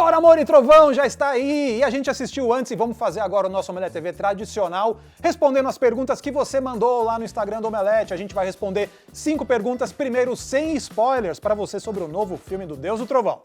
Thor, Amor e Trovão já está aí, e a gente assistiu antes e vamos fazer agora o nosso Omelete TV tradicional, respondendo as perguntas que você mandou lá no Instagram do Omelete. A gente vai responder 5 perguntas, primeiro sem spoilers, para você sobre o novo filme do Deus do Trovão.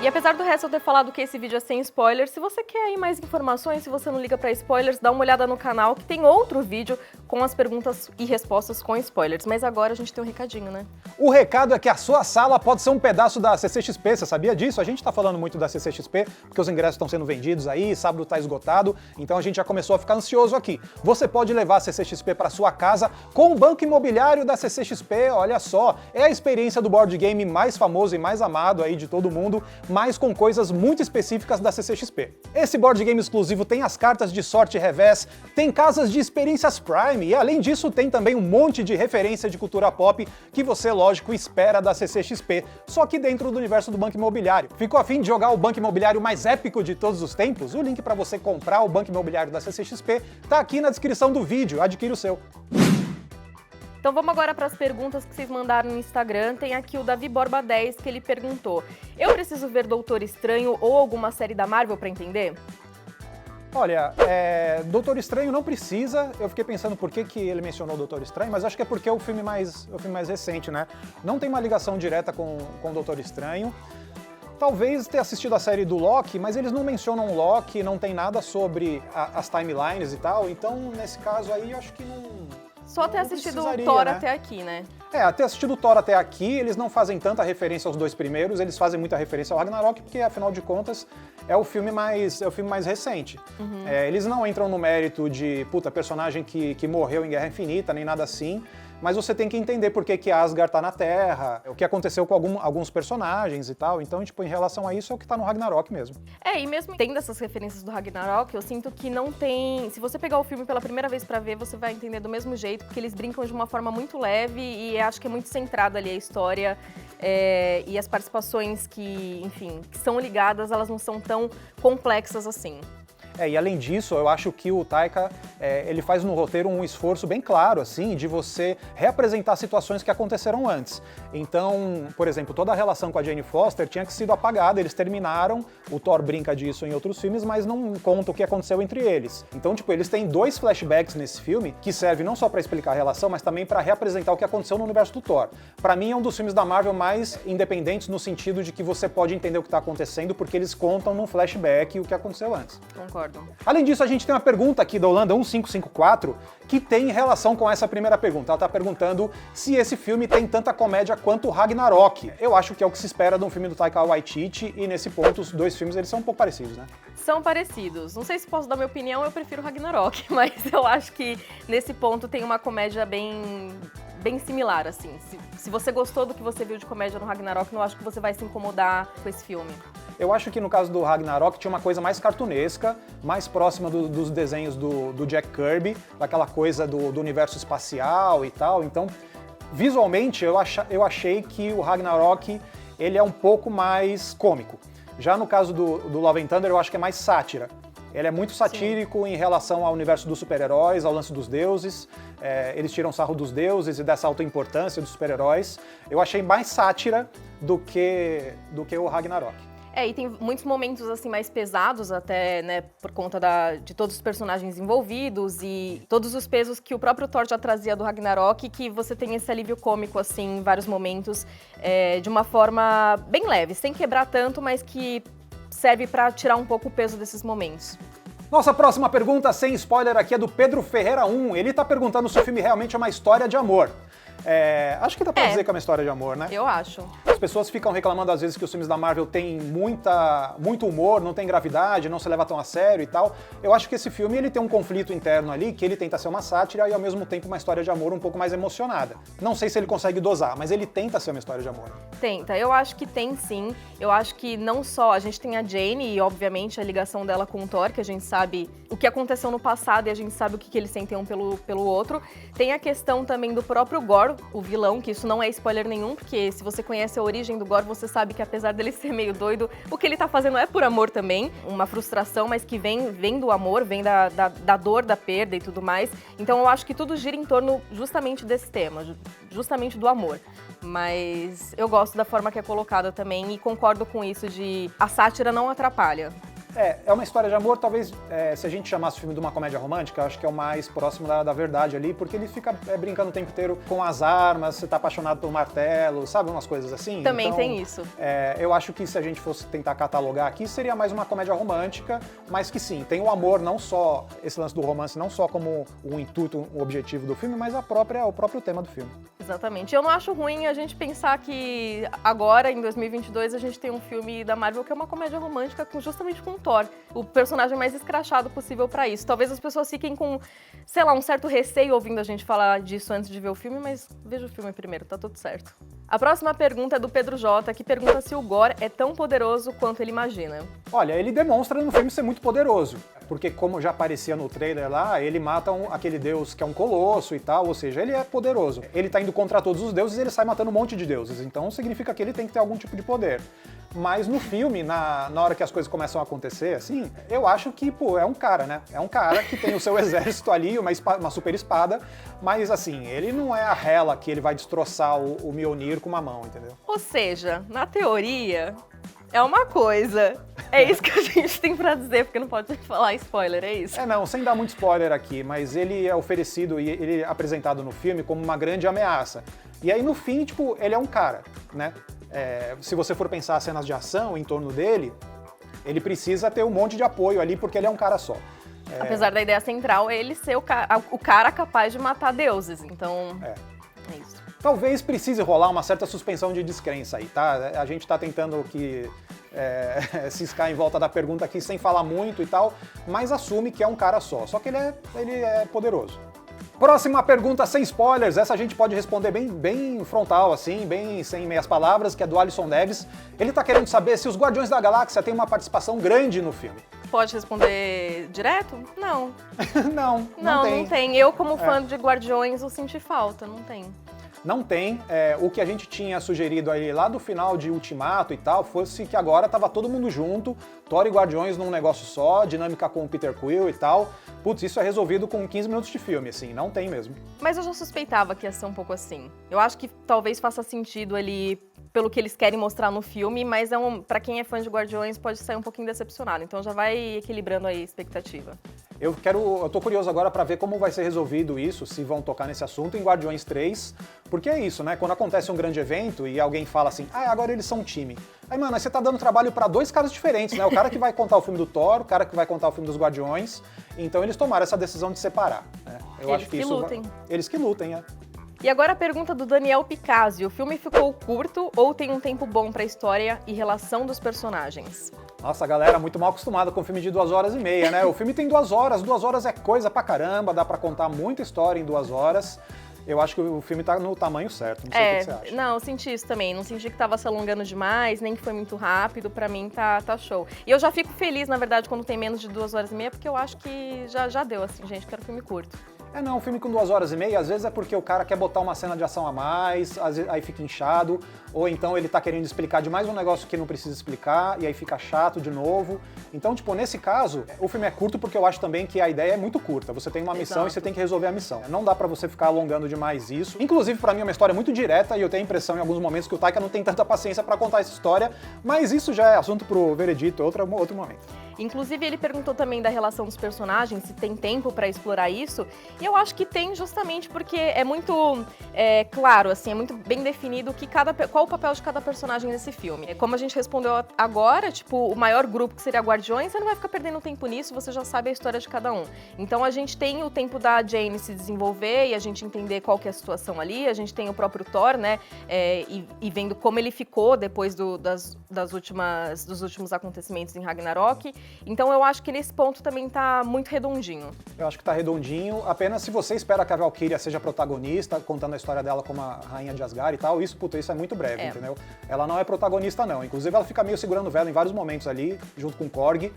E apesar do resto eu ter falado que esse vídeo é sem spoilers, se você quer aí mais informações, se você não liga pra spoilers, dá uma olhada no canal que tem outro vídeo com as perguntas e respostas com spoilers. Mas agora a gente tem um recadinho, né? O recado é que a sua sala pode ser um pedaço da CCXP, você sabia disso? A gente tá falando muito da CCXP, porque os ingressos estão sendo vendidos aí, sábado tá esgotado, então a gente já começou a ficar ansioso aqui. Você pode levar a CCXP para sua casa com o banco imobiliário da CCXP, olha só, é a experiência do board game mais famoso e mais amado aí de todo mundo, mas com coisas muito específicas da CCXP. Esse board game exclusivo tem as cartas de sorte revés, tem casas de experiências Prime e além disso tem também um monte de referência de cultura pop que você, lógico, espera da CCXP, só que dentro do universo do Banco Imobiliário. Ficou a fim de jogar o Banco Imobiliário mais épico de todos os tempos? O link para você comprar o Banco Imobiliário da CCXP tá aqui na descrição do vídeo, adquira o seu. Então vamos agora para as perguntas que vocês mandaram no Instagram. Tem aqui o Davi Borba 10 que ele perguntou: eu preciso ver Doutor Estranho ou alguma série da Marvel para entender? Olha, Doutor Estranho não precisa, eu fiquei pensando por que ele mencionou Doutor Estranho, mas acho que é porque é o filme mais recente, né? Não tem uma ligação direta com o Doutor Estranho. Talvez ter assistido a série do Loki, mas eles não mencionam o Loki, não tem nada sobre as timelines e tal, então nesse caso aí eu acho que não... Só ter assistido o Thor, né? Até aqui, né? Ter assistido o Thor até aqui, eles não fazem tanta referência aos 2 primeiros, eles fazem muita referência ao Ragnarok, porque afinal de contas é o filme mais recente. Uhum. Eles não entram no mérito de, personagem que morreu em Guerra Infinita, nem nada assim, mas você tem que entender por que Asgard tá na Terra, o que aconteceu com alguns personagens e tal, então, em relação a isso é o que tá no Ragnarok mesmo. E mesmo tendo essas referências do Ragnarok, eu sinto que não tem... Se você pegar o filme pela primeira vez pra ver, você vai entender do mesmo jeito, porque eles brincam de uma forma muito leve e acho que é muito centrado ali a história e as participações que, enfim, que são ligadas, elas não são tão complexas assim. E além disso, eu acho que o Taika, ele faz no roteiro um esforço bem claro, assim, de você reapresentar situações que aconteceram antes. Então, por exemplo, toda a relação com a Jane Foster tinha que sido apagada, eles terminaram, o Thor brinca disso em outros filmes, mas não conta o que aconteceu entre eles. Então, eles têm 2 flashbacks nesse filme, que servem não só pra explicar a relação, mas também pra reapresentar o que aconteceu no universo do Thor. Pra mim, é um dos filmes da Marvel mais independentes, no sentido de que você pode entender o que tá acontecendo, porque eles contam num flashback o que aconteceu antes. Concordo. Além disso, a gente tem uma pergunta aqui da Holanda 1554 que tem relação com essa primeira pergunta. Ela está perguntando se esse filme tem tanta comédia quanto o Ragnarok. Eu acho que é o que se espera de um filme do Taika Waititi e nesse ponto os 2 filmes eles são um pouco parecidos, né? São parecidos. Não sei se posso dar minha opinião, eu prefiro o Ragnarok, mas eu acho que nesse ponto tem uma comédia bem similar, assim. Se você gostou do que você viu de comédia no Ragnarok, eu acho que você vai se incomodar com esse filme. Eu acho que no caso do Ragnarok tinha uma coisa mais cartunesca, mais próxima dos desenhos do Jack Kirby, daquela coisa do universo espacial e tal. Então, visualmente, eu achei que o Ragnarok ele é um pouco mais cômico. Já no caso do Love and Thunder, eu acho que é mais sátira. Ele é muito satírico Sim. em relação ao universo dos super-heróis, ao lance dos deuses. Eles tiram sarro dos deuses e dessa autoimportância dos super-heróis. Eu achei mais sátira do que o Ragnarok. E tem muitos momentos assim mais pesados até, né, por conta de todos os personagens envolvidos e todos os pesos que o próprio Thor já trazia do Ragnarok, que você tem esse alívio cômico assim em vários momentos, de uma forma bem leve, sem quebrar tanto, mas que serve pra tirar um pouco o peso desses momentos. Nossa próxima pergunta, sem spoiler, aqui é do Pedro Ferreira 1. Ele tá perguntando se o filme realmente é uma história de amor. Acho que dá pra dizer que é uma história de amor, né? Eu acho. As pessoas ficam reclamando às vezes que os filmes da Marvel têm muito humor, não tem gravidade, não se leva tão a sério e tal. Eu acho que esse filme ele tem um conflito interno ali, que ele tenta ser uma sátira e ao mesmo tempo uma história de amor um pouco mais emocionada. Não sei se ele consegue dosar, mas ele tenta ser uma história de amor. Tenta, eu acho que tem sim. Eu acho que não só a gente tem a Jane e obviamente a ligação dela com o Thor, que a gente sabe o que aconteceu no passado e a gente sabe o que eles sentem um pelo outro. Tem a questão também do próprio Gorr, o vilão, que isso não é spoiler nenhum, porque se você conhece a origem do Gorr, você sabe que apesar dele ser meio doido, o que ele tá fazendo é por amor também, uma frustração, mas que vem do amor, vem da dor, da perda e tudo mais. Então eu acho que tudo gira em torno justamente desse tema, justamente do amor. Mas eu gosto da forma que é colocada também e concordo com isso de a sátira não atrapalha. É uma história de amor, talvez, se a gente chamasse o filme de uma comédia romântica, eu acho que é o mais próximo da verdade ali, porque ele fica brincando o tempo inteiro com as armas, você tá apaixonado pelo martelo, sabe, umas coisas assim. Também então, tem isso. Eu acho que se a gente fosse tentar catalogar aqui, seria mais uma comédia romântica, mas que sim, tem o amor, não só, esse lance do romance, não só como o intuito, o objetivo do filme, mas o próprio tema do filme. Exatamente. Eu não acho ruim a gente pensar que agora, em 2022, a gente tem um filme da Marvel que é uma comédia romântica justamente com o Thor, o personagem mais escrachado possível pra isso. Talvez as pessoas fiquem com, sei lá, um certo receio ouvindo a gente falar disso antes de ver o filme, mas veja o filme primeiro, tá tudo certo. A próxima pergunta é do Pedro J, que pergunta se o Gorr é tão poderoso quanto ele imagina. Olha, ele demonstra no filme ser muito poderoso, porque como já aparecia no trailer lá, ele mata aquele deus que é um colosso e tal, ou seja, ele é poderoso. Ele tá indo contra todos os deuses e ele sai matando um monte de deuses, então significa que ele tem que ter algum tipo de poder. Mas no filme, na hora que as coisas começam a acontecer, assim, eu acho que, pô, é um cara, né? É um cara que tem o seu exército ali, uma super espada, mas assim, ele não é a Hela que ele vai destroçar o Mjolnir com uma mão, entendeu? Ou seja, na teoria, é uma coisa. É isso que a gente tem pra dizer, porque não pode falar spoiler, é isso? Não, sem dar muito spoiler aqui, mas ele é oferecido e ele é apresentado no filme como uma grande ameaça. E aí no fim, tipo, ele é um cara, né? Se você for pensar cenas de ação em torno dele, ele precisa ter um monte de apoio ali porque ele é um cara só. Apesar da ideia central, ele ser o cara capaz de matar deuses, então é isso. Talvez precise rolar uma certa suspensão de descrença aí, tá? A gente tá tentando ciscar em volta da pergunta aqui sem falar muito e tal, mas assume que é um cara só, só que ele é poderoso. Próxima pergunta sem spoilers, essa a gente pode responder bem frontal, assim, bem sem meias palavras, que é do Alisson Neves. Ele tá querendo saber se os Guardiões da Galáxia têm uma participação grande no filme. Pode responder direto? Não. Não tem. Eu, como fã de Guardiões, eu senti falta, não tem. Não tem. O que a gente tinha sugerido aí lá do final de Ultimato e tal, fosse que agora tava todo mundo junto, Thor e Guardiões num negócio só, dinâmica com o Peter Quill e tal. Putz, isso é resolvido com 15 minutos de filme, assim, não tem mesmo. Mas eu já suspeitava que ia ser um pouco assim. Eu acho que talvez faça sentido ali pelo que eles querem mostrar no filme, mas pra quem é fã de Guardiões pode sair um pouquinho decepcionado, então já vai equilibrando aí a expectativa. Eu tô curioso agora pra ver como vai ser resolvido isso, se vão tocar nesse assunto em Guardiões 3, porque é isso, né? Quando acontece um grande evento e alguém fala assim, agora eles são um time. Aí, mano, você tá dando trabalho pra dois caras diferentes, né? O cara que vai contar o filme do Thor, o cara que vai contar o filme dos Guardiões, então eles tomaram essa decisão de separar, né? Eles que lutem, E agora a pergunta do Daniel Picazzi. O filme ficou curto ou tem um tempo bom pra história e relação dos personagens? Nossa, a galera muito mal acostumada com um filme de 2h30, né? O filme tem 2 horas, 2 horas é coisa pra caramba, dá pra contar muita história em 2 horas. Eu acho que o filme tá no tamanho certo, não sei o que você acha. Não, eu senti isso também, não senti que tava se alongando demais, nem que foi muito rápido, pra mim tá show. E eu já fico feliz, na verdade, quando tem menos de 2h30, porque eu acho que já deu, assim, gente, quero filme curto. Um filme com 2h30, às vezes é porque o cara quer botar uma cena de ação a mais, aí fica inchado, ou então ele tá querendo explicar demais um negócio que não precisa explicar, e aí fica chato de novo. Então, tipo, nesse caso, o filme é curto porque eu acho também que a ideia é muito curta. Você tem uma missão e você tem que resolver a missão. Não dá pra você ficar alongando demais isso. Inclusive, pra mim é uma história muito direta, e eu tenho a impressão em alguns momentos que o Taika não tem tanta paciência pra contar essa história, mas isso já é assunto pro veredito, outro momento. Inclusive, ele perguntou também da relação dos personagens, se tem tempo pra explorar isso, e eu acho que tem justamente porque é muito claro, assim, é muito bem definido qual o papel de cada personagem nesse filme. Como a gente respondeu agora, tipo, o maior grupo que seria Guardiões, você não vai ficar perdendo tempo nisso, você já sabe a história de cada um. Então a gente tem o tempo da Jane se desenvolver e a gente entender qual que é a situação ali, a gente tem o próprio Thor, né, e vendo como ele ficou depois dos últimos acontecimentos em Ragnarok. Então eu acho que nesse ponto também tá muito redondinho. Eu acho que tá redondinho, apenas se você espera que a Valkyria seja protagonista, contando a história dela como a rainha de Asgard e tal, isso é muito breve, entendeu? Ela não é protagonista, não. Inclusive, ela fica meio segurando vela em vários momentos ali, junto com o Korg.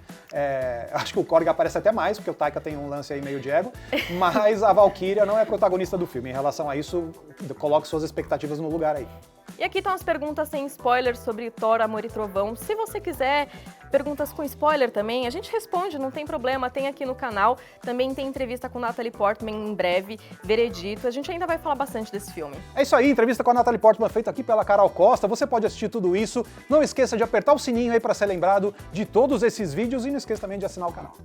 Acho que o Korg aparece até mais, porque o Taika tem um lance aí meio de ego, mas a Valkyria não é protagonista do filme. Em relação a isso, coloque suas expectativas no lugar aí. E aqui estão as perguntas sem spoilers sobre Thor, Amor e Trovão. Se você quiser perguntas com spoiler também, a gente responde, não tem problema, tem aqui no canal. Também tem entrevista com Natalie Portman em breve, Veredito. A gente ainda vai falar bastante desse filme. É isso aí, entrevista com a Natalie Portman feita aqui pela Carol Costa. Você pode assistir tudo isso. Não esqueça de apertar o sininho aí para ser lembrado de todos esses vídeos e não esqueça também de assinar o canal.